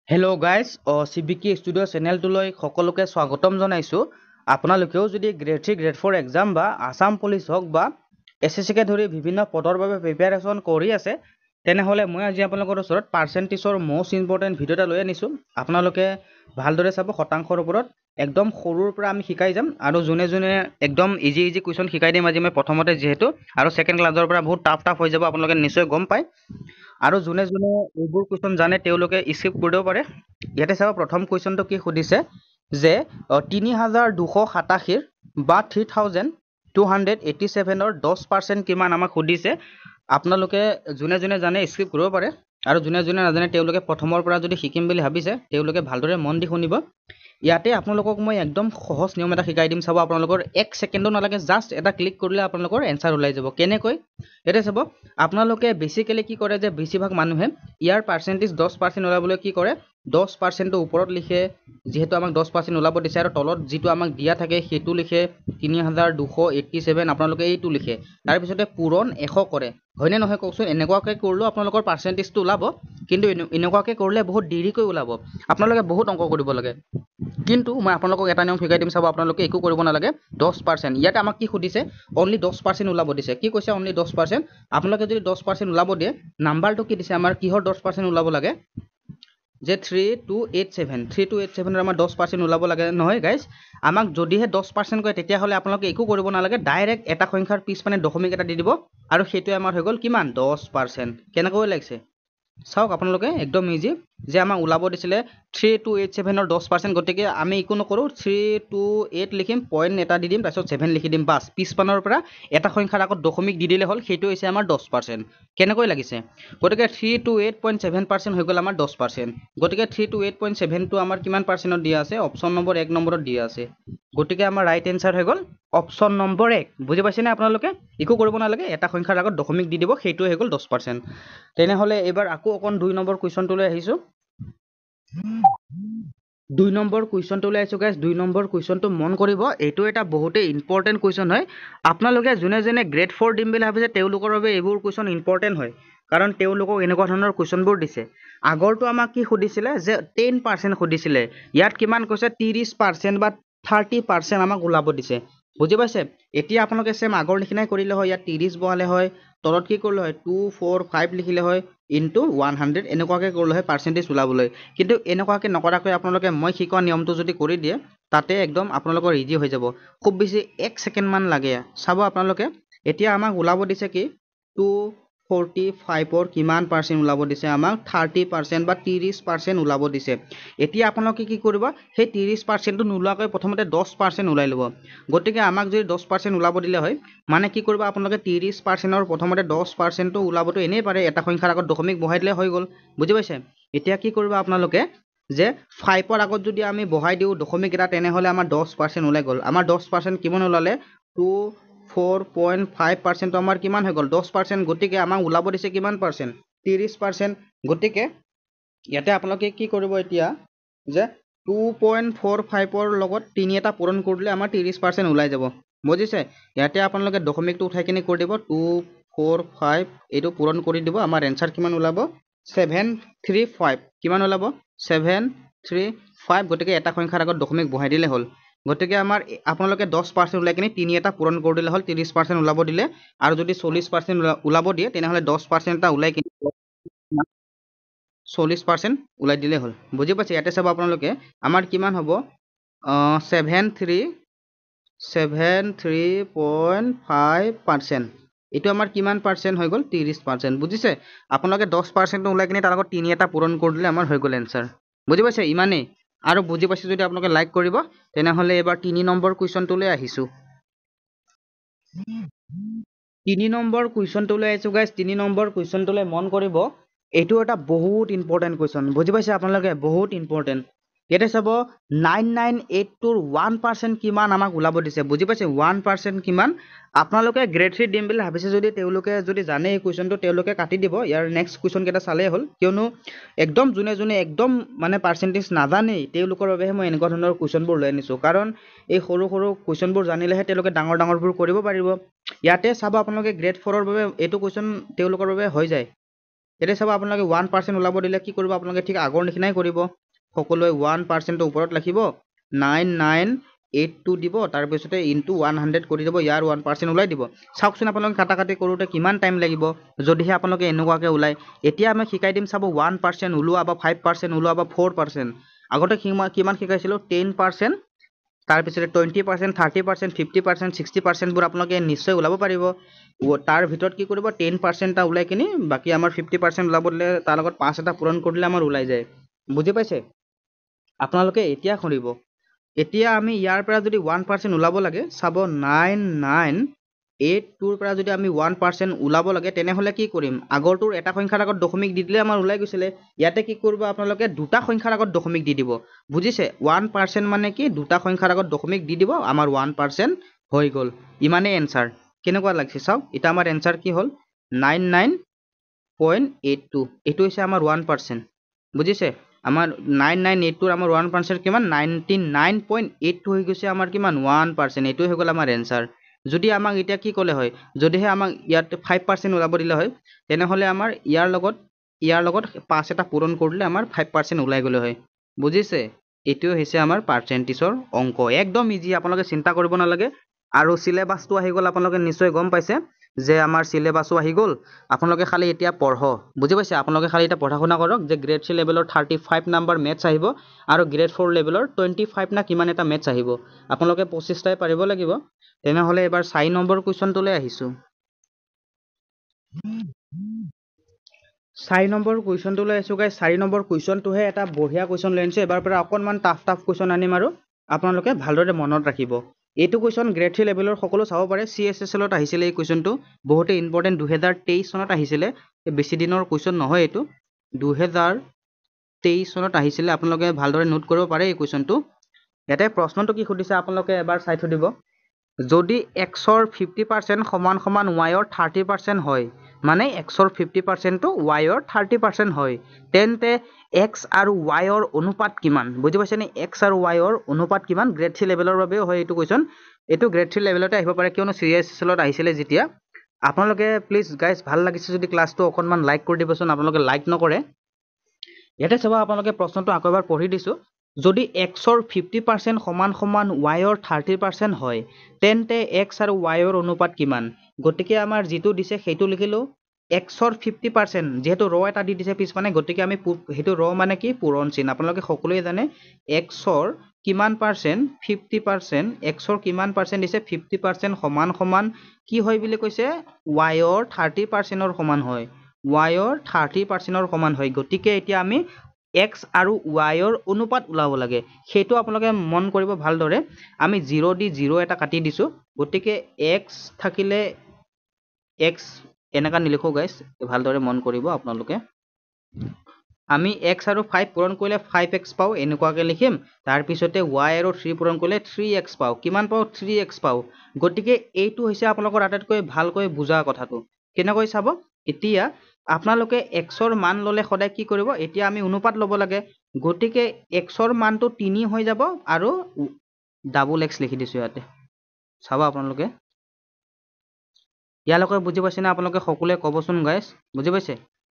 Hello' guys চিবিকি studio' চেনেলটোলৈ সকলোকে স্বাগতম জনাইছোঁ। আপোনালোকেও যদি গ্ৰেড 3 গ্ৰেড 4 এক্সাম বা আছাম পুলিচ হওক বা SSCকে ধৰি বিভিন্ন পদৰ বাবে প্ৰিপেয়াৰেশ্যন কৰি আছে, তেনেহ'লে মই আজি আপোনালোকৰ ওচৰত পাৰ্চেণ্টেজৰ মষ্ট ইম্পৰ্টেণ্ট ভিডিঅ' এটা লৈ আনিছোঁ। আপোনালোকে ভালদৰে চাব, শতাংশৰ ওপৰত একদম সৰুৰ পৰা আমি শিকাই যাম আৰু যোনে যোনে একদম ইজি কুৱেশ্যন শিকাই দিম আজি মই প্ৰথমতে, যিহেতু আৰু ছেকেণ্ড ক্লাছৰ পৰা বহুত টাফ হৈ যাব, আপোনালোকে নিশ্চয় গম পায়। আৰু যোনে যোনে এইবোৰ কুৱেশ্যন জানে তেওঁলোকে স্কিপ কৰি দিব পাৰে। ইয়াতে চাব, প্ৰথম কুৱেশ্যনটো কি সুধিছে যে ৩,২৮৭ বা 3,287ৰ 10% কিমান আমাক সুধিছে। আপোনালোকে যোনে যোনে জানে স্কিপ কৰিব পাৰে আৰু যোনে যোনে নাজানে তেওঁলোকে প্ৰথমৰ পৰা যদি শিকিম বুলি ভাবিছে তেওঁলোকে ভালদৰে মন দি শুনিব। ইয়াতে আপোনালোকক মই একদম সহজ নিয়ম এটা শিকাই দিম। চাব, আপোনালোকৰ 1 ছেকেণ্ডো নালাগে, জাষ্ট এটা ক্লিক কৰিলে আপোনালোকৰ এনচাৰ ওলাই যাব। কেনেকৈ? এতিয়া চাব, আপোনালোকে বেছিকেলি কি কৰে যে বেছিভাগ মানুহে ইয়াৰ পাৰ্চেণ্টেজ 10% ওলাবলৈ কি কৰে, 10%ৰ ওপৰত লিখে, যিহেতু আমাক 10% ওলাব দিছে, আৰু তলত যিটো আমাক দিয়া থাকে সেইটো লিখে ৩,২87, আপোনালোকে এইটো লিখে, তাৰপিছতে পূৰণ 100 কৰে। হয়নে নহয় কওকচোন? এনেকুৱাকৈ কৰিলেও আপোনালোকৰ পাৰ্চেণ্টেজটো ওলাব, কিন্তু এনেকুৱাকৈ কৰিলে বহুত দেৰিকৈ ওলাব, আপোনালোকে বহুত অংক কৰিব লাগে। কিন্তু মই আপোনালোকক এটা নিয়ম শিকাই দিম। চাব, আপোনালোকে একো কৰিব নালাগে, 10%। ইয়াতে আমাক কি সুধিছে, অনলি 10% ওলাব দিছে। কি কৈছে? অনলি 10%। আপোনালোকে যদি 10% ওলাব দিয়ে, নাম্বাৰটো কি দিছে আমাৰ, কিহৰ 10% ওলাব লাগে যে 3,287, 3,287ৰ আমাৰ 10% ওলাব লাগে নহয় গাইজ। আমাক যদিহে 10% কয় তেতিয়াহ'লে আপোনালোকে একো কৰিব নালাগে, ডাইৰেক্ট এটা সংখ্যাৰ পিছ মানে দশমিক এটা দি দিব আৰু সেইটোৱে আমাৰ হৈ গ'ল কিমান, 10%। কেনেকৈ লাগিছে চাওক আপোনালোকে, একদম ইজি। যে আমাক ওলাব দিছিলে 3,287ৰ 10%, গতিকে আমি একো নকৰোঁ, 328 লিখিম, পইণ্ট এটা দি দিম, তাৰপিছত 7 লিখি দিম, বাছ। পিছপানৰ পৰা এটা সংখ্যাৰ আগত দশমিক দি দিলে হ'ল, সেইটো হৈছে আমাৰ 10%। কেনেকৈ লাগিছে? গতিকে 328.7% হৈ গ'ল আমাৰ 10%। গতিকে 328.7টো আমাৰ কিমান পাৰ্চেণ্টত দিয়া আছে? অপশ্যন নম্বৰ 1 নম্বৰত দিয়া আছে। গতিকে আমাৰ ৰাইট এনচাৰ হৈ গ'ল অপশ্যন নম্বৰ 1। বুজি পাইছেনে আপোনালোকে? একো কৰিব নালাগে, এটা সংখ্যাৰ আগত দশমিক দি দিব, সেইটোৱে হৈ গ'ল 10%। তেনেহ'লে এইবাৰ আকৌ অকণ 2 নম্বৰ কুৱেশ্যনটোলৈ আহিছোঁ। 2 নম্বৰ কুৱেশ্যনটোলৈ আহিছোঁ গাইজ। 2 নম্বৰ কুৱেশ্যনটো মন কৰিব, এইটো এটা বহুতেই ইম্পৰ্টেণ্ট কুৱেশ্যন হয়। আপোনালোকে যোনে যোনে গ্ৰেড 4 দিম বুলি ভাবিছে তেওঁলোকৰ বাবে এইবোৰ কুৱেশ্যন ইম্পৰ্টেণ্ট হয়, কাৰণ তেওঁলোকক এনেকুৱা ধৰণৰ কুৱেশ্যনবোৰ দিছে। আগৰটো আমাক কি সুধিছিলে যে 10% সুধিছিলে, ইয়াত কিমান কৈছে 30% বা 30% আমাক ওলাব দিছে। বুজি পাইছে? এতিয়া আপোনালোকে চেম আগৰ নিচিনাই কৰিলে হয়, ইয়াত 30 বহালে হয়, তলত কি কৰিলে হয় 245 লিখিলে হয় ইনটু 100, এনেকুৱাকৈ কৰিলে হয় পাৰ্চেণ্টেজ ওলাবলৈ। কিন্তু এনেকুৱাকৈ নকৰাকৈ আপোনালোকে মই শিকোৱা নিয়মটো যদি কৰি দিয়ে, তাতে একদম আপোনালোকৰ ইজি হৈ যাব। খুব বেছি 1 ছেকেণ্ডমান লাগে। চাব আপোনালোকে, এতিয়া আমাক ওলাব দিছে কি 245ৰ কিমান পাৰ্চেণ্ট ওলাব দিছে, আমাক 30% বা 30% ওলাব দিছে। এতিয়া আপোনালোকে কি কৰিব, সেই 30%টো নোলোৱাকৈ প্ৰথমতে 10% ওলাই ল'ব। গতিকে আমাক যদি 10% ওলাব দিলে হয়, মানে কি কৰিব আপোনালোকে 30%ৰ প্ৰথমতে 10%টো ওলাবতো এনেই পাৰে, এটা সংখ্যাৰ আগত দশমিক বহাই দিলে হৈ গ'ল। বুজি পাইছে? এতিয়া কি কৰিব আপোনালোকে, যে 5ৰ আগত যদি আমি বহাই দিওঁ দশমিক এটা, তেনেহ'লে আমাৰ 10% ওলাই গ'ল। আমাৰ 10% কিমান ওলালে, 24.5%টো আমাৰ কিমান হৈ গ'ল, 10%। গতিকে আমাক ওলাব দিছে কিমান পাৰ্চেণ্ট, 30%। গতিকে ইয়াতে আপোনালোকে কি কৰিব এতিয়া, যে 2.45ৰ লগত 3 এটা পূৰণ কৰি দিলে আমাৰ 30% ওলাই যাব। বুজিছে? ইয়াতে আপোনালোকে দশমিকটো উঠাই কিনে কৰি দিব 245, এইটো পূৰণ কৰি দিব, আমাৰ এনচাৰ কিমান ওলাব 735। কিমান ওলাব 735। গতিকে এটা সংখ্যাৰ আগত দশমিক বহাই দিলে হ'ল। গতিকে আমাৰ আপোনালোকে 10% ওলাই কিনে 3 এটা পূৰণ কৰি দিলে হ'ল, 30% ওলাব দিলে। আৰু যদি 40% ওলাব দিয়ে তেনেহ'লে 10% এটা ওলাই কিনে 40% ওলাই দিলে হ'ল। বুজি পাইছে? ইয়াতে চাব আপোনালোকে, আমাৰ কিমান হ'ব 73.5%। এইটো আমাৰ কিমান পাৰ্চেণ্ট হৈ গ'ল, 30%। বুজিছে? আপোনালোকে 10% ওলাই কিনে তাৰ আগত 3 এটা পূৰণ কৰি দিলে আমাৰ হৈ গ'ল এনচাৰ। বুজি পাইছে? ইমানেই। আৰু বুজি পাইছে যদি আপোনালোকে লাইক কৰিব। তেনেহ'লে এইবাৰ 3 নম্বৰ কুৱেশ্যনটোলৈ আহিছোঁ। 3 নম্বৰ কুৱেশ্যনটোলৈ আহিছোঁ গাইজ। 3 নম্বৰ কুৱেশ্যনটোলৈ মন কৰিব, এইটো এটা বহুত ইম্পৰ্টেণ্ট কুৱেশ্যন। বুজি পাইছে আপোনালোকে? বহুত ইম্পৰ্টেণ্ট। ইয়াতে চাব, 998টোৰ 1% কিমান আমাক ওলাব দিছে। বুজি পাইছে? 1% কিমান? আপোনালোকে গ্ৰেড 3 দিম বুলি ভাবিছে যদি তেওঁলোকে যদি জানে এই কুৱেশ্যনটো, তেওঁলোকে কাটি দিব, ইয়াৰ নেক্সট কুৱেশ্যন কেইটা চালেই হ'ল। কিয়নো একদম যোনে যোনে একদম মানে পাৰ্চেণ্টেজ নাজানেই তেওঁলোকৰ বাবেহে মই এনেকুৱা ধৰণৰ কুৱেশ্যনবোৰ লৈ আনিছোঁ, কাৰণ এই সৰু সৰু কুৱেশ্যনবোৰ জানিলেহে তেওঁলোকে ডাঙৰ ডাঙৰবোৰ কৰিব পাৰিব। ইয়াতে চাব আপোনালোকে গ্ৰেড 4ৰ বাবে এইটো কুৱেশ্যন তেওঁলোকৰ বাবে হৈ যায়। এতিয়া চাব আপোনালোকে 1% ওলাব দিলে কি কৰিব আপোনালোকে ঠিক আগৰ নিচিনাই কৰিব সকলোৱে 1% ওপৰত লিখিব 9982 দিব তাৰপিছতে ইনটু 100 কৰি দিব ইয়াৰ 1% ওলাই দিব চাওকচোন আপোনালোকে কাটাকাটি কৰোঁতে কিমান টাইম লাগিব যদিহে আপোনালোকে এনেকুৱাকৈ ওলাই এতিয়া আমি শিকাই দিম চাব 1% ওলোৱা বা 5% ওলোৱা বা 4% আগতে কিমান শিকাইছিলোঁ 10% তাৰপিছতে 20% 30% 50% 60% বোৰ আপোনালোকে নিশ্চয় ওলাব পাৰিব তাৰ ভিতৰত কি কৰিব 10% টা ওলাই কিনি বাকি আমাৰ 50% ওলাব দিলে তাৰ লগত 5 এটা পূৰণ কৰিলে আমাৰ ওলাই যায় বুজি পাইছে আপোনালোকে এতিয়া কৰিব এতিয়া আমি ইয়াৰ পৰা যদি 1% ওলাব লাগে চাব 9982 ৰ পৰা যদি আমি 1% ওলাব লাগে তেনেহলে কি কৰিম আগৰটোৰ এটা সংখ্যাৰ আগত দশমিক দি দিলে আমাৰ ওলাই গৈছিলে ইয়াতে কি কৰিব আপোনালোকে দুটা সংখ্যাৰ আগত দশমিক দি দিব বুজিছে 1% মানে কি দুটা সংখ্যাৰ আগত দশমিক দি দিব আমাৰ 1% হৈ গল ইমানে এনসাৰ কেনেকুৱা লাগিছে চাও এটা আমাৰ এনসাৰ কি হল 99.82 এটো হৈছে আমাৰ 1% বুজিছে আমাৰ 9982 আমাৰ 1% কিমান 99.82 হৈ গৈছে আমাৰ কিমান 1% এটো হৈ গল আমাৰ এনসাৰ যদি আমাক এতিয়া কি কলে হয় যদিহে আমাক ইয়াত 5% ওলাব দিলে হয় তেনেহলে আমাৰ ইয়াৰ লগত 5 এটা পূৰণ কৰিলে আমাৰ 5% ওলাই গলে হয় বুজিছে এটো হৈছে আমাৰ পাৰ্চেন্টেজৰ অংক একদম ইজি আপোনালোকে চিন্তা কৰিব নালাগে আৰু সিলেবাসটো আহি গল আপোনালোকে নিশ্চয় গম পাইছে যে আমাৰ সিলেবাসটো আহি গল আপোনালোকে খালি এতিয়া পঢ়ক বুজি পাইছে আপোনালোকে খালি এটা পঢ়া শুনা কৰক যে গ্ৰেড 3 লেভেলৰ 35 নম্বৰ মেথছ আহিব আৰু গ্ৰেড 4 লেভেলৰ 25 না কিমান এটা মেথছ আহিব আপোনালোকে 25 টাই পাৰিব লাগিব তেনেহলে এবাৰ 4 নম্বৰ কোৱেশ্চনটোলৈ আহিছো 4 নম্বৰ কুৱেশ্যনটো লৈ আছো গাইস 4 নম্বৰ কুৱেশ্যনটোহে এটা বঢ়িয়া কুৱেশ্যন লৈ আনিছো এবাৰ পৰা অকনমান টাফ কুৱেশ্যন আনিম আৰু আপোনালোকে ভালদৰে মনত ৰাখিব এইটো কুৱেশ্যন গ্ৰেড 3 লেভেলৰ সকলো চাব পাৰে CSSL ত আহিছিল এই কুৱেশ্যনটো বহুত ইম্পৰ্টেন্ট 2023 চনত আহিছিল বেছি দিনৰ কুৱেশ্যন নহয় এইটো 2023 চনত আহিছিল আপোনালোকে ভালদৰে নোট কৰিব পাৰে এই কুৱেশ্যনটো ইয়াতে প্ৰশ্নটো কি খুদিছে আপোনালোকে এবাৰ চাই থৈ দিব যদি x ৰ 50% সমান সমান y ৰ 30% হয় মানে x ৰ 50% টো y ৰ 30% হয় তেন্তে x আৰু y ৰ অনুপাত কিমান বুজি পাইছেনে x আৰু y ৰ অনুপাত কিমান গ্ৰেড 3 লেভেলৰ বাবে হয় এইটো কোৱেশ্যন এইটো গ্ৰেড 3 লেভেলতে আহিব পাৰে কিয়নো CSSL ত আহিছিল যেতিয়া আপোনালোকে প্লিজ গাইস ভাল লাগিছে যদি ক্লাসটো অকনমান লাইক কৰি দিবচোন আপোনালোকে লাইক নকৰে ইয়াতে চাবা আপোনালোকে প্ৰশ্নটো আকৌ এবাৰ পঢ়ি দিছো যদি x ৰ 50% সমান সমান y ৰ 30% হয় তেন্তে x আৰু y ৰ অনুপাত কিমান গতিকে আমাৰ যেটো দিছে সেইটো লিখিলো x ৰ 50% যেহেতু ৰ এটা দি দিছে পিছ মানে গতিকে আমি হেতু ৰ মানে কি পূৰণ চিন আপোনালোকে সকলোৱে জানে x ৰ কিমান পাৰ্সেন্ট 50% x ৰ কিমান পাৰ্সেন্ট দিছে 50% সমান সমান কি হয় বুলি কৈছে y ৰ 30% ৰ সমান হয় y ৰ 30% ৰ সমান হয় গতিকে এতিয়া আমি x আৰু y ৰ অনুপাত ওলাব লাগে সেইটো আপোনালোকে মন কৰিব ভালদৰে আমি 0 দি 0 এটা কাটি দিছো গতিকে x থাকিলে x এনেকা নিলিখো গাইস ভালদৰে মন কৰিব আপোনালোকে আমি x আৰু 5 পূৰণ কৰিলে 5x পাও এনেকুৱাকে লিখিম তাৰ পিছতে y আৰু 3 পূৰণ কৰিলে 3x পাও কিমান পাও 3x পাও গতিকে এইটো হৈছে আপোনালোকৰ আটাইতকৈ ভালকৈ বুজা কথাটো কেনেকৈ চাব এতিয়া আপোনালোকে x ৰ মান ললে সদায় কি কৰিব এতিয়া আমি অনুপাত লব লাগে গতিকে x ৰ মানটো 3 হৈ যাব আৰু ডাবল x লিখি দিছো ইয়াতে চাব আপোনালোকে ইয়ালৈকে বুজি পাইছে না আপোনালোকে সকলোৱে কবচোন গাইস বুজি পাইছে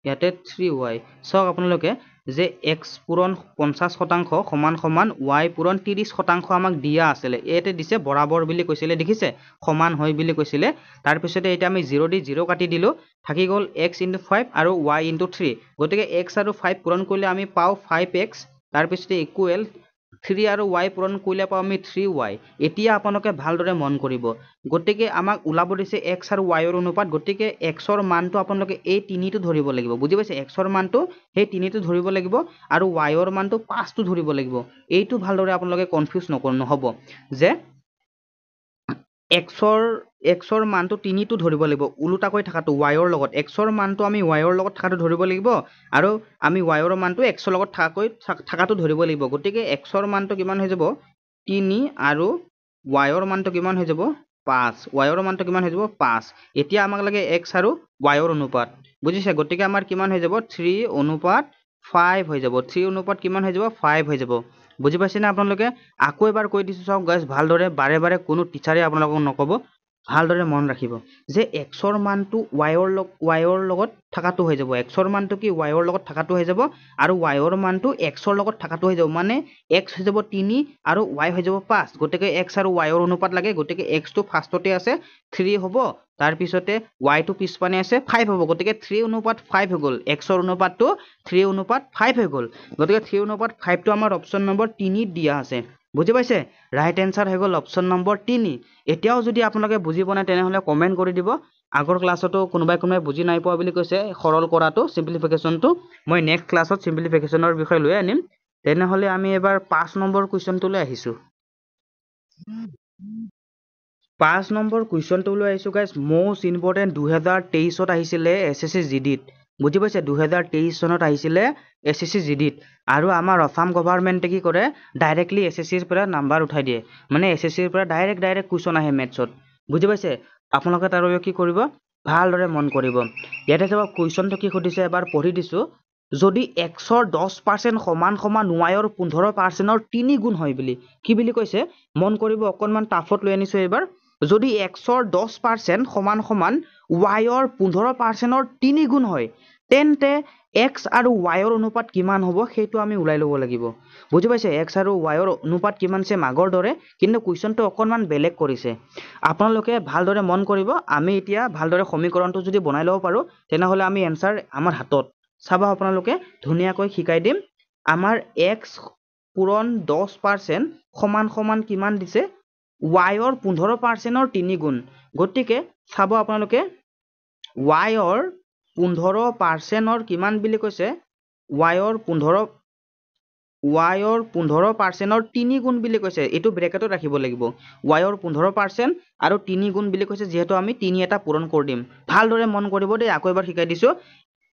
ইয়াতে 3y চাওক আপোনালোকে যে x পূৰণ 50% সমান সমান y পূৰণ 30% আমাক দিয়া আছিল এতে দিছে বৰাবৰ বুলি কৈছিলে দেখিছে সমান হয় বুলি কৈছিলে তাৰ পিছতে এটা আমি 0 দি 0 কাটি দিলো থাকি গল x * 5 আৰু y * 3 গতিকে x আৰু 5 পূৰণ কৰিলে আমি পাও 5x তাৰ পিছতে ইকুৱেল 3 আৰু y পূৰণ কৰিলে পাও আমি 3y এতিয়া আপোনালোকে ভালদৰে মন কৰিব গতিকে আমাক ওলাব দিছে x আৰু y ৰ অনুপাত গতিকে x ৰ মানটো আপোনালোকে এই 3 টো ধৰিব লাগিব বুজি পাইছে x ৰ মানটো সেই 3 টো ধৰিব লাগিব আৰু y ৰ মানটো 5 টো ধৰিব লাগিব এইটো ভালদৰে আপোনালোকে কনফিউজ নহব যে x ৰ মানটো 3 টো ধৰিব লাগিব উলুটাকৈ থাকাটো y ৰ লগত x ৰ মানটো আমি y ৰ লগত থাকাটো ধৰিব লাগিব আৰু আমি y ৰ মানটো x ৰ লগত থাকাটো ধৰিব লাগিব গতিকে x ৰ মানটো কিমান হৈ যাব 3 আৰু y ৰ মানটো কিমান হৈ যাব 5 y ৰ মানটো কিমান হৈ যাব 5 এতিয়া আমাক লাগে x আৰু y ৰ অনুপাত বুজিছে গতিকে আমাৰ কিমান হৈ যাব 3:5 হৈ যাব 3 কিমান হৈ যাব 5 হৈ যাব বুজি পাইছে না আপোনালোকে আকৌ এবাৰ কৈ দিছো চাওক গাইস ভালদৰে বাৰে বাৰে কোনো টিচাৰে আপোনালোকক নকব ভালদৰে মন ৰাখিব যে xৰ মানটো yৰ লগত থাকাটো হৈ যাব xৰ মানটো কি yৰ লগত থাকাটো হৈ যাব আৰু yৰ মানটো xৰ লগত থাকাটো হৈ যাব মানে x হৈ যাব 3 আৰু y হৈ যাব 5 গতিকে x আৰু yৰ অনুপাত লাগে গতিকে x টো ফাৰ্ষ্টতে আছে 3 হ'ব তাৰ পিছতে y টো পিছপানে আছে 5 হ'ব গতিকে 3 অনুপাত 5 হৈ গ'ল xৰ অনুপাতটো 3 অনুপাত 5 হৈ গ'ল গতিকে 3 অনুপাত 5 টো আমাৰ অপচন নম্বৰ 3 ত দিয়া আছে বুজি পাইছে ৰাইট এনসাৰ হৈ গ'ল অপচন নম্বৰ 3 এতিয়াও যদি আপোনালোকে বুজি পোৱা নাই তেনেহলে কমেন্ট কৰি দিব আগৰ ক্লাছতো কোনোবাই বুজি নাই পোৱা বুলি কৈছে সৰল কৰাটো সিম্পলিফিকেশনটো মই নেক্সট ক্লাছত সিম্পলিফিকেশনৰ বিষয় লৈ আনিম তেনেহলে আমি এবাৰ 5 নম্বৰ কুৱেশ্যনটোলৈ আহিছো 5 নম্বৰ কুৱেশ্যনটোলৈ আহিছো গাইস মোষ্ট ইম্পৰ্টেন্ট 2023 ত আহিছিলে এসএসসি জিডিত বুজি পাইছে 2023 চনত আহিছিলে এসএসসি জিডিত আৰু আমাৰ অসম গভৰ্ণমেণ্টে কি কৰে ডাইৰেক্টলি এসএসসিৰ পৰা নাম্বাৰ উঠাই দিয়ে মানে এসএসসিৰ পৰা ডাইৰেক্ট কুৱেশ্যন আহে মেথছত বুজি পাইছে আপোনালোকে তাৰ বাবে কি কৰিব ভালদৰে মন কৰিব ইয়াতে চাব কুৱেশ্যনটো কি সুধিছে এবাৰ পঢ়ি দিছো যদি xৰ 10% সমান সমান yৰ 15%ৰ 3 গুণ হয় বুলি কি বুলি কৈছে মন কৰিব অকনমান টাফত লৈ আনিছো এবাৰ যদি xৰ 10% সমান সমান yৰ 15%ৰ 3 গুণ হয় তেন্তে x আৰু yৰ অনুপাত কিমান হ'ব সেইটো আমি উলাই ল'ব লাগিব বুজি পাইছে x আৰু yৰ অনুপাত কিমান আছে আগৰ দৰে কিন্তু কুৱেশ্যনটো অকনমান বেলেগ কৰিছে আপোনালোকে ভালদৰে মন কৰিব আমি এতিয়া ভালদৰে সমীকৰণটো যদি বনাই ল'ব পাৰো তেনেহলে আমি এনসাৰ আমাৰ হাতত চাবা আপোনালোকে ধুনীয়াকৈ শিকাই দিম আমাৰ x পূৰণ 10% সমান সমান কিমান দিছে yৰ 15%ৰ 3 গুণ গতিকে চাব আপোনালোকে yৰ 15%ৰ কিমান বুলি কৈছে yৰ 15%ৰ 3 গুণ বুলি কৈছে এটো ব্ৰেকেটত ৰাখিব লাগিব yৰ 15% আৰু 3 গুণ বুলি কৈছে যেহেতু আমি 3 এটা পূৰণ কৰি দিম ভালদৰে মন কৰিব দেই আকৌ এবাৰ শিকাই দিছো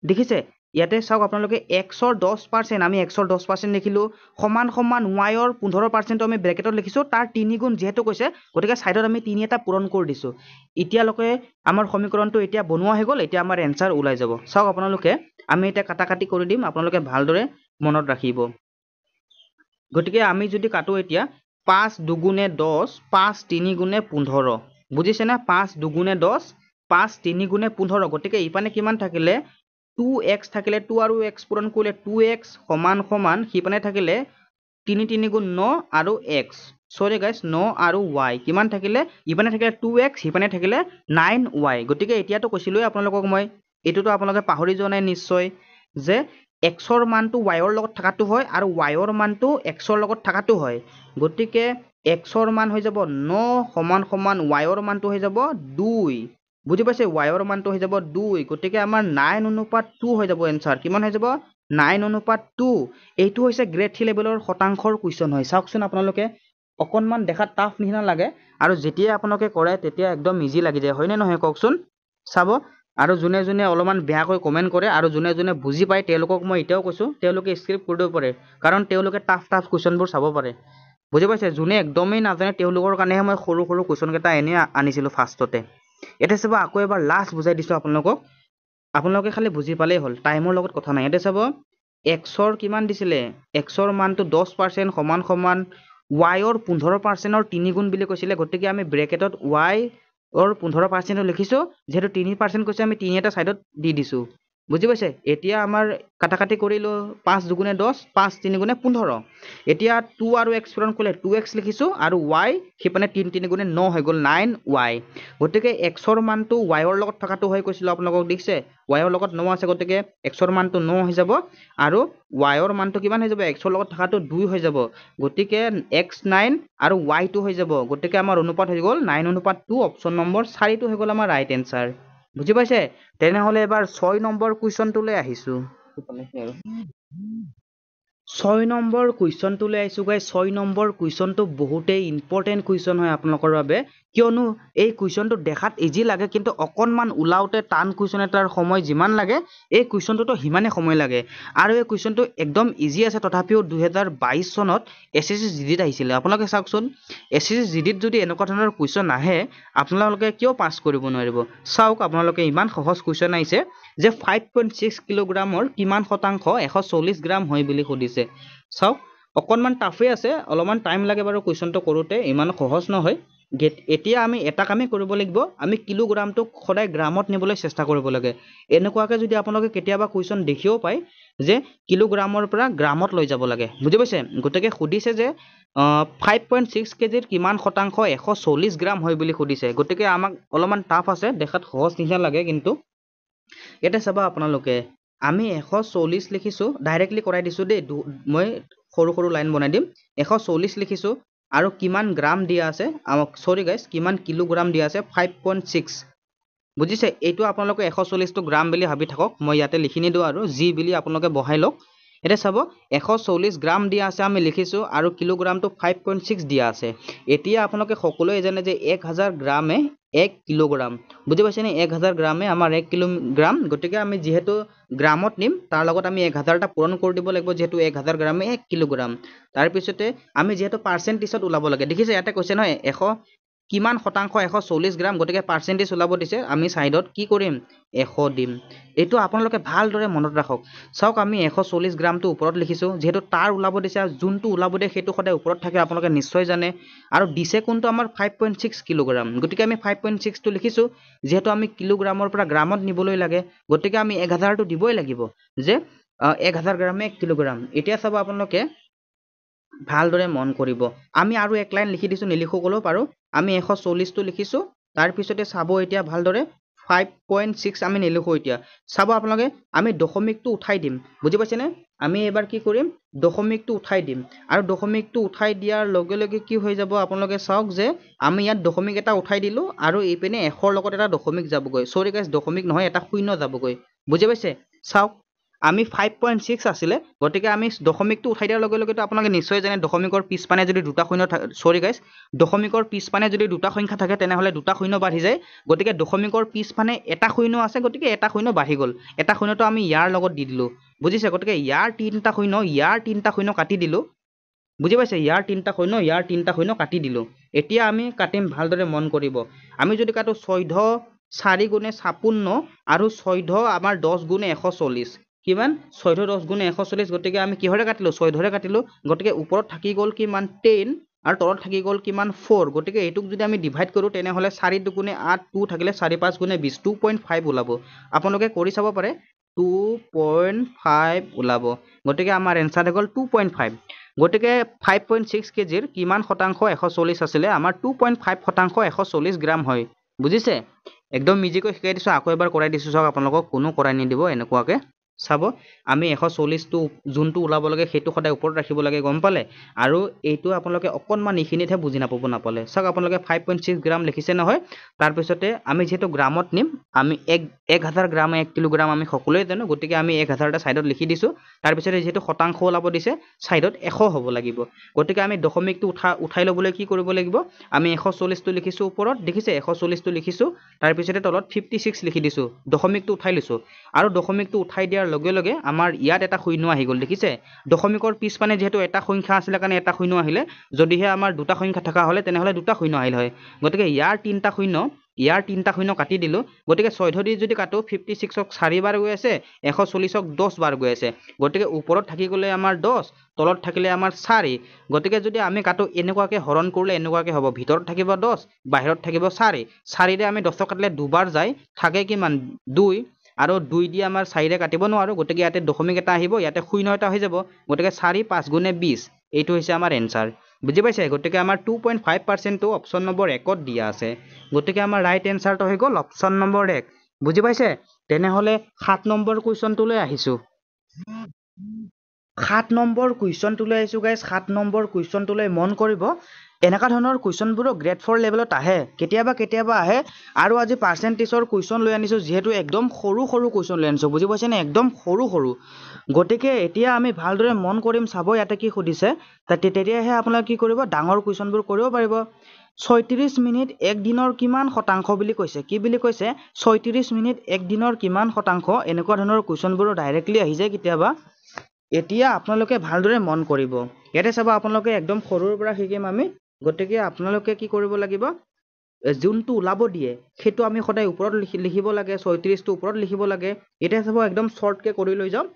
দেখিছে ইয়াতে চাওক আপোনালোকে xৰ 10% আমি xৰ 10% লিখিলো সমান সমান yৰ 15% আমি ব্ৰেকেটত লিখিছো তাৰ 3 গুণ যেহেতু কৈছে গতিকে সাইডত আমি 3 এটা পূৰণ কৰি দিছো এতিয়ালৈকে আমাৰ সমীকৰণটো এতিয়া বনোৱা হৈ গ'ল এতিয়া আমাৰ এনসাৰ ওলাই যাব চাওক আপোনালোকে আমি এটা কাটাকাটি কৰি দিম আপোনালোকে ভালদৰে মনত ৰাখিব গতিকে আমি যদি কাটো এতিয়া 5 দুগুণে 10 5 3 গুণে 15 বুজিছে না 5 দুগুণে 10 5 3 গুণে 15 গতিকে ইপানে কিমান থাকিলে 2x থাকিলে 2 আৰু x পূৰণ কৰিলে 2x সমান সমান সিপানে থাকিলে 3 3 গুণ 9 আৰু x সৰি গাইস 9 আৰু y কিমান থাকিলে ইপানে থাকিলে 2x সিপানে থাকিলে 9y গতিকে এতিয়াতো কৈছিলো আপোনালোকক মই এটোটো আপোনালোকে পাহৰি যোৱা নাই নিশ্চয় যে xৰ মানটো yৰ লগত থাকাটো হয় আৰু yৰ মানটো xৰ লগত থাকাটো হয় গতিকে xৰ মান হৈ যাব 9 সমান সমান yৰ মানটো হৈ যাব 2 বুজি পাইছে yৰ মানটো হৈ যাব 2 গতিকে আমাৰ 9 অনুপাত 2 হৈ যাব এনসাৰ কিমান হৈ যাব 9 অনুপাত 2 এইটো হৈছে গ্ৰেড 3 লেভেলৰ শতাংশৰ কুৱেশ্যন হয় চাওকচোন আপোনালোকে অকনমান দেখাত টাফ নিচিনা লাগে আৰু যেতিয়া আপোনালোকে কৰে তেতিয়া একদম ইজি লাগি যায় হয়নে নহয় কওকচোন চাব আৰু যোনে যোনে অলপমান বেয়াকৈ কমেন্ট কৰে আৰু যোনে যোনে বুজি পায় তেওঁলোকক মই এতিয়াও কৈছো তেওঁলোকে স্ক্ৰিপ্ট কৰি দিব পাৰে কাৰণ তেওঁলোকে টাফ কুৱেশ্যনবোৰ চাব পাৰে বুজি পাইছে যোনে একদমেই নাজানে তেওঁলোকৰ কাৰণে মই সৰু সৰু কুৱেশ্যন কেইটা এনে আনিছিলো ফাৰ্ষ্টতে এটা চাব আকৌ এবাৰ লাষ্ট বুজাই দিছো আপোনালোকে খালি বুজি পালেই হ'ল টাইমৰ লগত কথা নাই এটা চাব xৰ কিমান দিছিলে xৰ মানটো 10% সমান সমান yৰ 15%ৰ 3 গুণ বুলি কৈছিলে গতিকে আমি ব্ৰেকেটত y or 15% লিখিছো যেহেতু 3% কৈছে আমি 3 এটা সাইডত দি দিছো বুজি পাইছে এতিয়া আমাৰ কাটাকাটি কৰিলো 5 দুগুণে 10 5 3 গুণে 15 এতিয়া 2 আৰু x পূৰণ কৰিলে 2x লিখিছো আৰু y হিপানে 3 3 গুণে 9 হৈ গ'ল 9y গতিকে xৰ মানটো yৰ লগত থাকাটো হৈ কৈছিলো আপোনালোকক দিছে yৰ লগত 9 আছে গতিকে xৰ মানটো 9 হৈ যাব আৰু yৰ মানটো কিমান হৈ যাব xৰ লগত থাকাটো 2 হৈ যাব গতিকে x9 আৰু y2 হৈ যাব গতিকে আমাৰ অনুপাত হৈ গ'ল 9 অনুপাত 2 অপচন নম্বৰ 4 টো হৈ গ'ল আমাৰ ৰাইট এনসাৰ বুজি পাইছে তেনেহলে এবাৰ 6 নম্বৰ কুৱেশ্যনটোলৈ আহিছো 6 নম্বৰ কুৱেশ্যনটোলৈ আহিছো গাইস 6 নম্বৰ কুৱেশ্যনটো বহুতেই ইম্পৰ্টেন্ট কুৱেশ্যন হয় আপোনালোকৰ বাবে কিয়নো এই কুৱেশ্যনটো দেখাত ইজি লাগে কিন্তু অকনমান উলাওতে টান কুৱেশ্যন এটাৰ সময় যিমান লাগে এই কুৱেশ্যনটোতো হিমানে সময় লাগে আৰু এই কুৱেশ্যনটো একদম ইজি আছে তথাপিও 2022 চনত এসএসসি জিডিত আহিছিলে আপোনালোকে চাওকচোন এসএসসি জিডিত যদি এনেকুৱা ধৰণৰ কুৱেশ্যন আহে আপোনালোকে কিয় পাছ কৰিব নোৱাৰিব চাওক আপোনালোকে ইমান সহজ কুৱেশ্যন আহিছে যে 5.6 কিলোগ্ৰামৰ কিমান শতাংশ 140 গ্ৰাম হয় বুলি সুধিছে চাওক অকনমান টাফে আছে অলপমান টাইম লাগে বাৰু কুৱেশ্যনটো কৰোতে ইমান সহজ নহয় এতিয়া আমি এটা কামেই কৰিব লাগিব, আমি কিলোগ্ৰামটোক সদায় গ্ৰামত নিবলৈ চেষ্টা কৰিব লাগে। এনেকুৱাকৈ যদি আপোনালোকে কেতিয়াবা কুৱেশ্যন দেখিও পায় যে কিলোগ্ৰামৰ পৰা গ্ৰামত লৈ যাব লাগে, বুজি পাইছে? গতিকে সুধিছে যে 5.6 কেজিৰ কিমান শতাংশ 140 গ্ৰাম হয় বুলি সুধিছে। গতিকে আমাক অলপমান টাফ আছে, দেখাত সহজ নিচিনা লাগে, কিন্তু এতিয়া চাবা আপোনালোকে আমি 140 লিখিছোঁ, ডাইৰেক্টলি কৰাই দিছোঁ দেই, মই সৰু সৰু লাইন বনাই দিম। 140 লিখিছোঁ আৰু কিমান গ্ৰাম দিয়া আছে, সৰি গাইজ, কিমান কিলোগ্ৰাম দিয়া আছে 5.6, বুজিছে? এইটো আপোনালোকে 140টো গ্ৰাম বুলি ভাবি থাকক, মই ইয়াতে লিখি নিদিওঁ আৰু জি বুলি আপোনালোকে বহাই লওক। এতিয়া চাব 140 গ্ৰাম দিয়া আছে আমি লিখিছোঁ আৰু কিলোগ্ৰামটো 5.6 দিয়া আছে। এতিয়া আপোনালোকে সকলোৱে জানে যে 1000 গ্ৰামে 1 কিলোগ্ৰাম, বুজি পাইছেনে? 1000 গ্ৰামে আমাৰ 1 কিলোগ্ৰাম। গতিকে আমি যিহেতু গ্ৰামত নিম তাৰ লগত আমি 1000টা পূৰণ কৰি দিব লাগিব, যিহেতু 1000 গ্ৰামে 1 কিলোগ্ৰাম। তাৰপিছতে আমি যিহেতু পাৰ্চেণ্টেজত ওলাব লাগে, দেখিছে ইয়াতে কৈছে নহয় কিমান শতাংশ 140 গ্ৰাম, গতিকে পাৰ্চেণ্টেজ ওলাব দিছে, আমি ছাইডত কি কৰিম 100 দিম। এইটো আপোনালোকে ভালদৰে মনত ৰাখক। চাওক আমি 140 গ্ৰামটো ওপৰত লিখিছোঁ, যিহেতু তাৰ ওলাব দিছে, যোনটো ওলাব দিয়ে সেইটো সদায় ওপৰত থাকে, আপোনালোকে নিশ্চয় জানে। আৰু দিছে কোনটো আমাৰ 5.6 কিলোগ্ৰাম, গতিকে আমি 5.6টো লিখিছোঁ, যিহেতু আমি কিলোগ্ৰামৰ পৰা গ্ৰামত নিবলৈ লাগে, গতিকে আমি 1000টো দিবই লাগিব, যে 1000 গ্ৰামে 1 কিলোগ্ৰাম। এতিয়া চাব আপোনালোকে ভালদৰে মন কৰিব, আমি আৰু এক লাইন লিখি দিছোঁ, নিলিখো ক'লেও পাৰোঁ। আমি 140টো লিখিছোঁ, তাৰপিছতে চাব এতিয়া ভালদৰে 5.6 আমি নিলিখোঁ। এতিয়া চাব আপোনালোকে আমি দশমিকটো উঠাই দিম, বুজি পাইছেনে? আমি এবাৰ কি কৰিম, দশমিকটো উঠাই দিম, আৰু দশমিকটো উঠাই দিয়াৰ লগে লগে কি হৈ যাব আপোনালোকে চাওক যে আমি ইয়াত দশমিক এটা উঠাই দিলোঁ আৰু এইপিনে 100ৰ লগত এটা দশমিক যাবগৈ, চৰি গাইজ দশমিক নহয়, এটা শূন্য যাবগৈ, বুজি পাইছে? চাওক আমি 5.6 আছিলে, গতিকে আমি দশমিকটো উঠাই দিয়াৰ লগে লগেতো আপোনালোকে নিশ্চয় জানে দশমিকৰ পিছপানে যদি দুটা শূন্য থাকে, চৰি গাইজ দশমিকৰ পিছপানে যদি দুটা সংখ্যা থাকে তেনেহ'লে দুটা শূন্য বাঢ়ি যায়। গতিকে দশমিকৰ পিছপানে এটা শূন্য আছে, গতিকে এটা শূন্য বাঢ়ি গ'ল, এটা শূন্যটো আমি ইয়াৰ লগত দি দিলোঁ, বুজিছে? গতিকে ইয়াৰ তিনিটা শূন্য কাটি দিলোঁ, বুজি পাইছে? ইয়াৰ তিনিটা শূন্য কাটি দিলোঁ। এতিয়া আমি কাটিম, ভালদৰে মন কৰিব। আমি যদি কাটো 14 4 গুণে 56 আৰু 14 আমাৰ 10 গুণে 140, কিমান 14 10 গুণে 140, গতিকে আমি কিহৰে কাটিলোঁ, 14ৰে কাটিলোঁ। গতিকে ওপৰত থাকি গ'ল কিমান 10 আৰু তলত থাকি গ'ল কিমান 4, গতিকে এইটোক যদি আমি ডিভাইড কৰোঁ তেনেহ'লে 4 দুগুণে 8, 2 থাকিলে 4 5 গুণে 20, 2.5 ওলাব। আপোনালোকে কৰি চাব পাৰে, 2.5 ওলাব। গতিকে আমাৰ এনচাৰ হৈ গ'ল 2.5। গতিকে 5.6 কেজিৰ কিমান শতাংশ 140 আছিলে, আমাৰ 2.5 শতাংশ 140 গ্ৰাম হয়, বুজিছে? একদম ইজিকৈ শিকাই দিছোঁ, আকৌ এবাৰ কৰাই দিছোঁ, চাওক আপোনালোকক কোনো কৰাই নিদিব এনেকুৱাকৈ। চাব আমি 140টো যোনটো ওলাব লাগে সেইটো সদায় ওপৰত ৰাখিব লাগে, গম পালে? আৰু এইটো আপোনালোকে অকণমান এইখিনিতহে বুজি নাপালে। চাওক আপোনালোকে 5.6 গ্ৰাম লিখিছে নহয়, তাৰপিছতে আমি যিহেতু গ্ৰামত নিম, আমি 1000 গ্ৰাম 1 কিলোগ্ৰাম আমি সকলোৱে জানো, গতিকে আমি 1000টা ছাইডত লিখি দিছোঁ। তাৰপিছতে যিহেতু শতাংশ ওলাব দিছে ছাইডত 100 হ'ব লাগিব, গতিকে আমি দশমিকটো উঠাই ল'বলৈ কি কৰিব লাগিব, আমি 140টো লিখিছোঁ ওপৰত, দেখিছে 140টো লিখিছোঁ, তাৰপিছতে তলত 56 লিখি দিছোঁ, দশমিকটো উঠাই লৈছোঁ। আৰু দশমিকটো উঠাই দিয়াৰ লগে লগে আমাৰ ইয়াত এটা শূন্য আহি গ'ল, দেখিছে? দশমিকৰ পিছপানে যিহেতু এটা সংখ্যা আছিলে কাৰণে এটা শূন্য আহিলে, যদিহে আমাৰ দুটা সংখ্যা থকা হ'লে তেনেহ'লে দুটা শূন্য আহিল হয়। গতিকে ইয়াৰ তিনিটা শূন্য কাটি দিলোঁ, গতিকে 14 দি যদি কাটো 56ক 4 বাৰ গৈ আছে, 140ক 10 বাৰ গৈ আছে, গতিকে ওপৰত থাকি গ'লে আমাৰ 10, তলত থাকিলে আমাৰ 4, গতিকে যদি আমি কাটো এনেকুৱাকৈ হৰণ কৰিলে এনেকুৱাকৈ হ'ব, ভিতৰত থাকিব 10, বাহিৰত থাকিব 4, 4ৰে আমি 10ক কাটিলে দুবাৰ যায়, থাকে কিমান 2, আৰু 2 দি আমাৰ 4ৰে কাটিব নোৱাৰোঁ, গতিকে ইয়াতে দশমিক এটা আহিব, ইয়াতে শূন্য এটা হৈ যাব, গতিকে 4 5 গুণে 20, এইটো হৈছে আমাৰ এনচাৰ, বুজি পাইছে? গতিকে আমাৰ 2.5%টো অপশ্যন নম্বৰ 1ত দিয়া আছে, গতিকে আমাৰ ৰাইট এনচাৰটো হৈ গ'ল অপশ্যন নম্বৰ 1, বুজি পাইছে? তেনেহ'লে 7 নম্বৰ কুৱেশ্যনটোলৈ আহিছোঁ। 7 নম্বৰ কুৱেশ্যনটোলৈ আহিছোঁ গাইজ। 7 নম্বৰ কুৱেশ্যনটোলৈ মন কৰিব। এনেকুৱা ধৰণৰ কুৱেশ্যনবোৰো গ্ৰেড 4 লেভেলত আহে, কেতিয়াবা আহে। আৰু আজি পাৰ্চেণ্টেজৰ কুৱেশ্যন লৈ আনিছোঁ, যিহেতু একদম সৰু কুৱেশ্যন লৈ আনিছোঁ, বুজি পাইছেনে? একদম সৰু। গতিকে এতিয়া আমি ভালদৰে মন কৰিম, চাব ইয়াতে কি সুধিছে, তেতিয়াহে আপোনালোকে কি কৰিব, ডাঙৰ কুৱেশ্যনবোৰ কৰিব পাৰিব। 36 মিনিট 1 দিনৰ কিমান শতাংশ বুলি কৈছে, কি বুলি কৈছে, 36 মিনিট 1 দিনৰ কিমান শতাংশ, এনেকুৱা ধৰণৰ কুৱেশ্যনবোৰো ডাইৰেক্টলি আহি যায় কেতিয়াবা। এতিয়া আপোনালোকে ভালদৰে মন কৰিব, ইয়াতে চাব আপোনালোকে একদম সৰুৰ পৰা শিকিম আমি, গতিকে আপোনালোকে কি কৰিব লাগিব, যোনটো ওলাব দিয়ে সেইটো আমি সদায় ওপৰত লিখিব লাগে, 36টো ওপৰত লিখিব লাগে। এতিয়া চাব একদম শ্বৰ্টকৈ কৰি লৈ যাওঁ,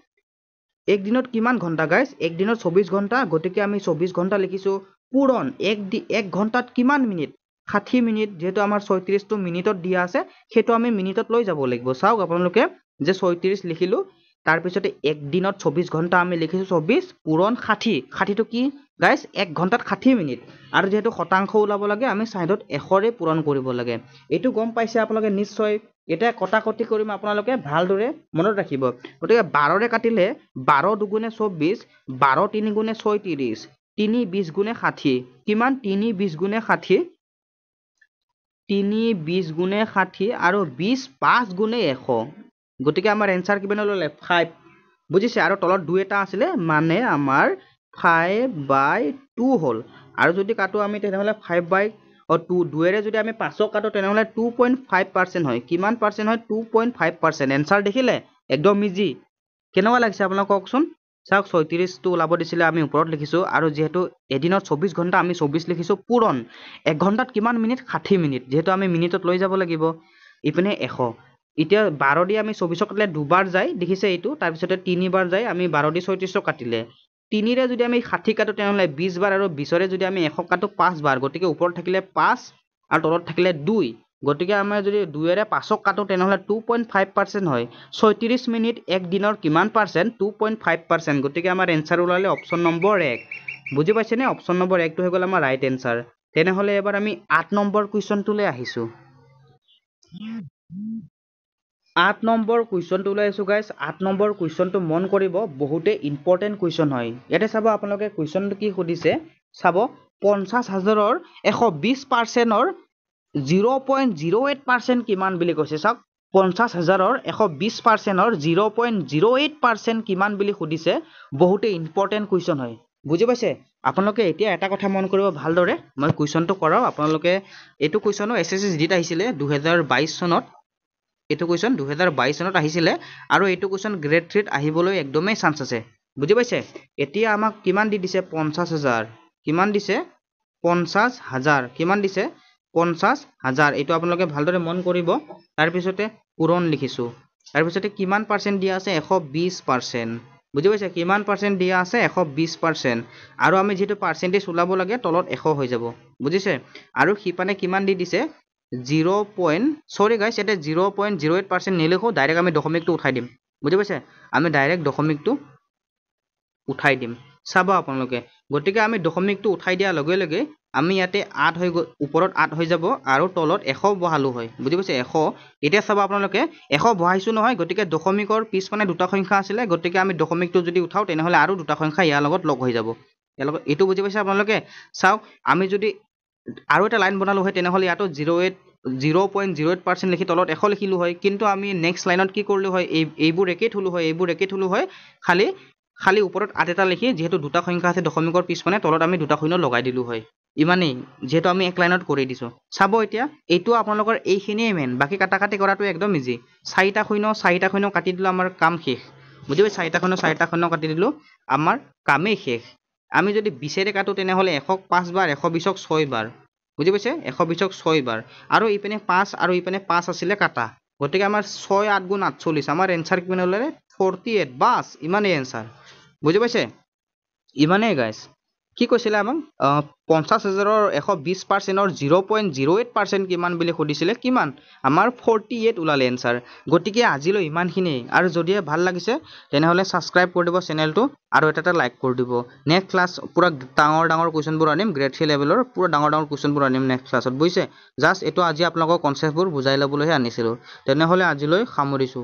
1 দিনত কিমান ঘণ্টা গাইজ, 1 দিনত 24 ঘণ্টা, গতিকে আমি 24 ঘণ্টা লিখিছোঁ। পূৰণ 1 ঘণ্টাত কিমান মিনিট, 60 মিনিট যেহেতু আমাৰ 36টো মিনিটত দিয়া আছে সেইটো আমি মিনিটত লৈ যাব লাগিব চাওক আপোনালোকে যে 36 লিখিলো তাৰ পিছতে এক দিনত 24 ঘণ্টা আমি লিখিছো 24 পূৰণ 60 60টো কি গাইস 1 ঘণ্টাত 60 মিনিট আৰু যেহেতু শতাংশ ওলাব লাগে আমি সাইডত 100 ৰে পূৰণ কৰিব লাগে এইটো গম পাইছে আপোনালোকে নিশ্চয় এটা কটাকটি কৰিম আপোনালোকে ভালদৰে মনত ৰাখিব গতিকে 12 ৰে কাটিলে 12 দুগুণে 24 12 3 গুণে 36 3 20 গুণে 60 কিমান 3 20 গুণে 60 3 20 গুণে 60 আৰু 20 5 গুণে 100 গতিকে আমাৰ এনসাৰ কিমান হল 5 বুজিছে আৰু তলত 2 এটা আছিল মানে আমাৰ 5/2 হল আৰু যদি কাটো আমি তেনেহলে 5/2 দুয়েৰে যদি আমি 5ক কাটো তেনেহলে 2.5% হয় কিমান পাৰ্সেন্ট হয় 2.5% এনসাৰ দেখিলে একদম ইজি কেনেকুৱা লাগিছে আপোনাক কওকচোন চাওক 36 টো ওলাব দিছিলে আমি ওপৰত লিখিছো আৰু যেহেতু এদিনত 24 ঘণ্টা আমি 24 লিখিছো পূৰণ 1 ঘণ্টাত কিমান মিনিট 60 মিনিট যেহেতু আমি মিনিটত লৈ যাব লাগিব ইপিনে 100 এতিয়া 12 দি আমি 24 কাটিলে দুবাৰ যায় দেখিছে এইটো তাৰ পিছতে তিনিবাৰ যায় আমি 12 দি 36 কাটিলে 3 ৰে যদি আমি 60 কাটো তেনেহলে 20 বাৰ আৰু 20 ৰে যদি আমি 100 কাটো 5 বাৰ গতিকে ওপৰত থাকিলে 5 আৰু তলত থাকিলে 2 গতিকে আমাৰ যদি 2 ৰে 5ক কাটো তেনেহলে 2.5% হয় 36 মিনিট এক দিনৰ কিমান পাৰ্সেন্ট 2.5% গতিকে আমাৰ এনসাৰ ওলালে অপচন নম্বৰ 1 বুজি পাইছেনে অপচন নম্বৰ 1 টো হৈ গল আমাৰ ৰাইট এনসাৰ তেনেহলে এবাৰ আমি 8 নম্বৰ কুৱেশ্যনটোলৈ আহিছো 8 নম্বৰ কুৱেশ্যনটো লৈ আছো গাইস 8 নম্বৰ কুৱেশ্যনটো মন কৰিব বহুতে ইম্পৰ্টেন্ট কুৱেশ্যন হয় ইয়াতে চাব আপোনালোকে কুৱেশ্যনটো কি সুধিছে চাব 50,000ৰ 120%ৰ 0.08% কিমান বুলি কৈছে চাওক 50,000ৰ 120%ৰ 0.08% কিমান বুলি সুধিছে বহুতে ইম্পৰ্টেন্ট কুৱেশ্যন হয় বুজি পাইছে আপোনালোকে এতিয়া এটা কথা মন কৰিব ভালদৰে মই কুৱেশ্যনটো কৰাও আপোনালোকে এইটো কুৱেশ্যনো এসএসসি জিডিত আহিছিলে 2022 চনত এইটো কুৱেশ্যন 2022 চনত আহিছিলে আৰু এইটো কুৱেশ্যন গ্ৰেড 3 ত আহিবলৈ একদমই চান্স আছে বুজি পাইছে এতিয়া আমাক কিমান দি দিছে 50,000 কিমান দিছে 50,000 কিমান দিছে 50,000 এইটো আপোনালোকে ভালদৰে মন কৰিব তাৰ পিছতে পূৰণ লিখিছো তাৰ পিছতে কিমান পাৰ্সেন্ট দিয়া আছে 120% বুজি পাইছে কিমান পাৰ্সেন্ট দিয়া আছে 120% আৰু আমি যেটো পাৰ্সেন্টেজ ওলাব লাগে তলত 100 হৈ যাব বুজিছে আৰু হিপানে কিমান দি দিছে 0. গাইস এটা 0.08% নিলিখো ডাইৰেক্ট আমি দশমিকটো উঠাই দিম বুজি পাইছে আমি ডাইৰেক্ট দশমিকটো উঠাই দিম চাব আপোনালোকে গতিকে আমি দশমিকটো উঠাই দিয়া লগে লগে আমি ইয়াতে 8 হৈ ওপৰত 8 হৈ যাব আৰু তলত 100 বহালো হয় বুজি পাইছে 100 এতিয়া চাব আপোনালোকে 100 বহাইছো নহয় গতিকে দশমিকৰ পিছ মানে দুটা সংখ্যা আছিল গতিকে আমি দশমিকটো যদি উঠাও তেনেহলে আৰু দুটা সংখ্যা ইয়াৰ লগত লগ হৈ যাব ইয়াৰ লগত এটো বুজি পাইছে আপোনালোকে চাওক আমি যদি আৰু এটা লাইন বনালো হয় তেনেহলে ইয়াতো 0.08% লিখি তলত 100 লিখিলো হয় কিন্তু আমি নেক্সট লাইনত কি কৰিলো হয় এইবোৰ একেই থলো হয় খালি ওপৰত 8 এটা লিখি যেহেতু দুটা সংখ্যা আছে দশমিকৰ পিছ মানে তলত আমি দুটা শূন্য লগাই দিলো হয় ইমানেই যেহেতু আমি এক লাইনত কৰি দিছো চাব এতিয়া এইটো আপোনালোকৰ এইখিনিয়ে মেন বাকি কাটাকাটি কৰাটো একদম ইজি 4টা শূন্য কাটি দিলো আমাৰ কাম শেষ বুজি পাই 4টা শূন্য কাটি দিলো আমাৰ কামেই শেষ আমি যদি 20 ৰে কাটো তেনেহলে 100ক 5 বাৰ 120ক 6 বাৰ বুজি পাইছে 120ক 6 বাৰ আৰু ইপিনে 5 আৰু ইপিনে 5 আছিল কাটা গতিকে আমাৰ 6 8 গুণ 48 আমাৰ এনসাৰ কিমান হলে 48 বাস ইমানেই এনসাৰ বুজি পাইছে ইমানেই গাইস কি কৈছিলে আমাক 50,000ৰ 120%ৰ 0.08% কিমান বুলি সুধিছিলে কিমান আমাৰ 48 ওলালে এনসাৰ গতিকে আজিলৈ ইমানখিনি আৰু যদি ভাল লাগিছে তেনেহলে সাবস্ক্ৰাইব কৰি দিব চেনেলটো আৰু এটা লাইক কৰি দিব নেক্সট ক্লাস পুৰা ডাঙৰ কুৱেশ্যনবোৰ আনিম গ্ৰেড 3 লেভেলৰ পুৰা ডাঙৰ কুৱেশ্যনবোৰ আনিম নেক্সট ক্লাছত বুজিছে জাস্ট এটো আজি আপোনালোকক কনসেপ্টবোৰ বুজাই লবলৈ আনিছিলো তেনেহলে আজিলৈ সামৰিছো